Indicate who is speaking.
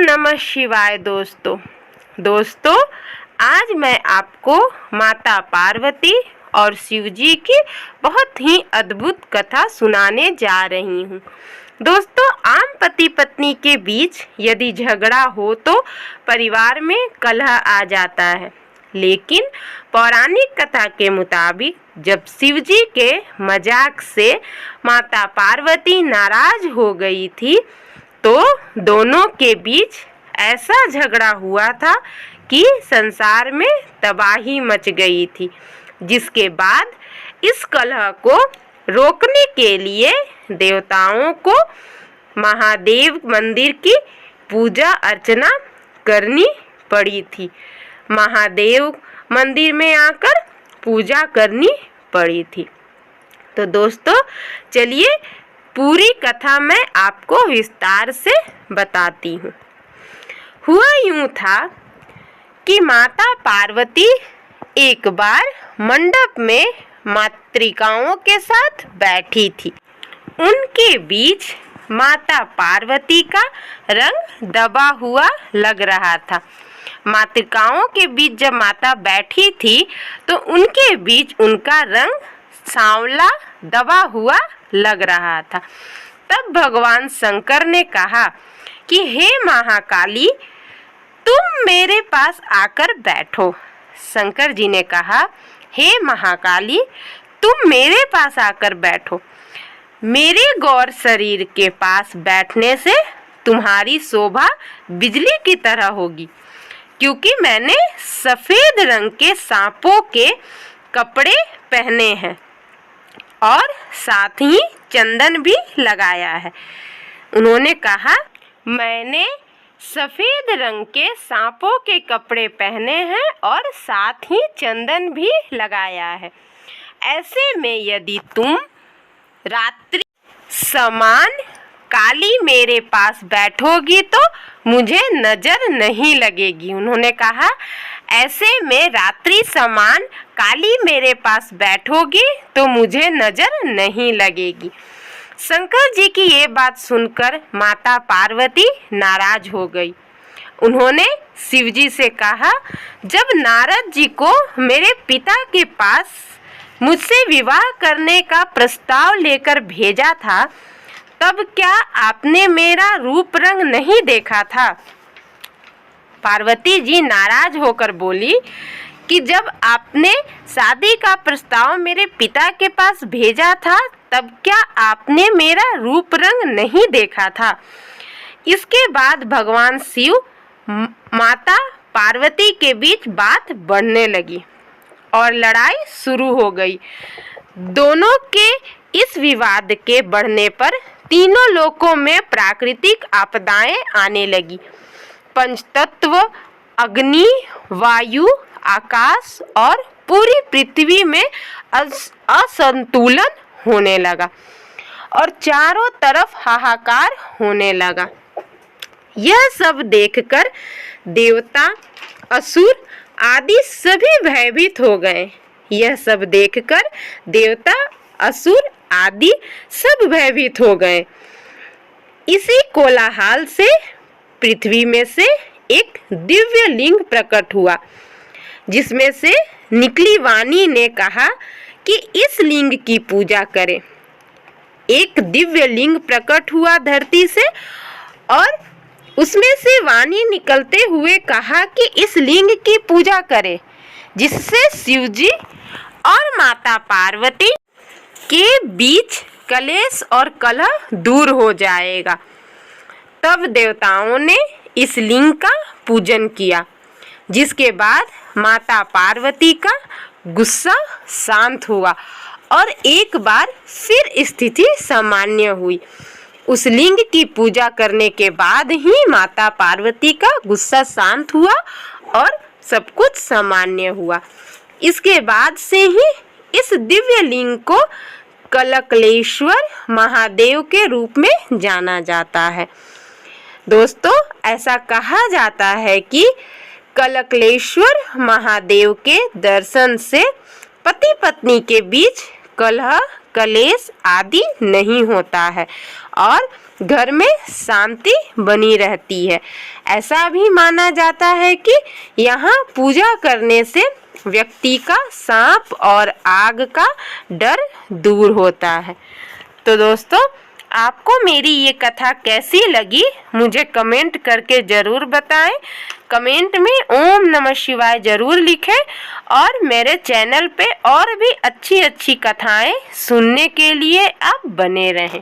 Speaker 1: नमः शिवाय दोस्तों आज मैं आपको माता पार्वती और शिव जी की बहुत ही अद्भुत कथा सुनाने जा रही हूँ। दोस्तों, आम पति पत्नी के बीच यदि झगड़ा हो तो परिवार में कलह आ जाता है, लेकिन पौराणिक कथा के मुताबिक जब शिव जी के मजाक से माता पार्वती नाराज हो गई थी तो दोनों के बीच ऐसा झगड़ा हुआ था कि संसार में तबाही मच गई थी। जिसके बाद इस कलह को रोकने के लिए देवताओं को महादेव मंदिर की पूजा अर्चना करनी पड़ी थी। महादेव मंदिर में आकर पूजा करनी पड़ी थी। तो दोस्तों, चलिए पूरी कथा मैं आपको विस्तार से बताती हूँ। हुआ यूँ था कि माता पार्वती एक बार मंडप में मातृकाओं के साथ बैठी थी। उनके बीच माता पार्वती का रंग दबा हुआ लग रहा था। मातृकाओं के बीच जब माता बैठी थी तो उनके बीच उनका रंग सांवला दबा हुआ लग रहा था। तब भगवान शंकर ने कहा कि हे महाकाली, तुम मेरे पास आकर बैठो। शंकर जी ने कहा, हे महाकाली, तुम मेरे पास आकर बैठो। मेरे गौर शरीर के पास बैठने से तुम्हारी शोभा बिजली की तरह होगी, क्योंकि मैंने सफेद रंग के सांपों के कपड़े पहने हैं और साथ ही चंदन भी लगाया है। उन्होंने कहा, मैंने सफेद रंग के सांपों के कपड़े पहने हैं और साथ ही चंदन भी लगाया है। ऐसे में यदि तुम रात्रि समान काली मेरे पास बैठोगी तो मुझे नजर नहीं लगेगी। उन्होंने कहा, ऐसे में रात्रि समान काली मेरे पास बैठोगी तो मुझे नजर नहीं लगेगी। शंकर जी की ये बात सुनकर माता पार्वती नाराज हो गई। उन्होंने शिव जी से कहा, जब नारद जी को मेरे पिता के पास मुझसे विवाह करने का प्रस्ताव लेकर भेजा था, तब क्या आपने मेरा रूप रंग नहीं देखा था? पार्वती जी नाराज होकर बोली कि जब आपने शादी का प्रस्ताव मेरे पिता के पास भेजा था, तब क्या आपने मेरा रूप रंग नहीं देखा था? इसके बाद भगवान शिव माता पार्वती के बीच बात बढ़ने लगी और लड़ाई शुरू हो गई। दोनों के इस विवाद के बढ़ने पर तीनों लोकों में प्राकृतिक आपदाएं आने लगी। पंचतत्व अग्नि, वायु, आकाश और पूरी पृथ्वी में असंतुलन होने लगा और चारों तरफ हाहाकार होने लगा। यह सब देखकर देवता, असुर आदि सभी भयभीत हो गए। यह सब देखकर देवता, असुर आदि सब भयभीत हो गए। इसी कोलाहल से पृथ्वी में से एक दिव्य लिंग प्रकट हुआ, जिसमें से निकली वाणी ने कहा कि इस लिंग की पूजा करें। एक दिव्य लिंग प्रकट हुआ धरती से और उसमें से वाणी निकलते हुए कहा कि इस लिंग की पूजा करें, जिससे शिव जी और माता पार्वती के बीच कलेश और कलह दूर हो जाएगा। तब देवताओं ने इस लिंग का पूजन किया, जिसके बाद माता पार्वती का गुस्सा शांत हुआ और एक बार फिर स्थिति सामान्य हुई। उस लिंग की पूजा करने के बाद ही माता पार्वती का गुस्सा शांत हुआ और सब कुछ सामान्य हुआ। इसके बाद से ही इस दिव्य लिंग को कलकलेश्वर महादेव के रूप में जाना जाता है। दोस्तों, ऐसा कहा जाता है कि कलकलेश्वर महादेव के दर्शन से पति पत्नी के बीच कलह, कलेश आदि नहीं होता है और घर में शांति बनी रहती है। ऐसा भी माना जाता है कि यहाँ पूजा करने से व्यक्ति का सांप और आग का डर दूर होता है। तो दोस्तों, आपको मेरी ये कथा कैसी लगी मुझे कमेंट करके ज़रूर बताएं। कमेंट में ओम नमः शिवाय ज़रूर लिखें और मेरे चैनल पे और भी अच्छी अच्छी कथाएं सुनने के लिए आप बने रहें।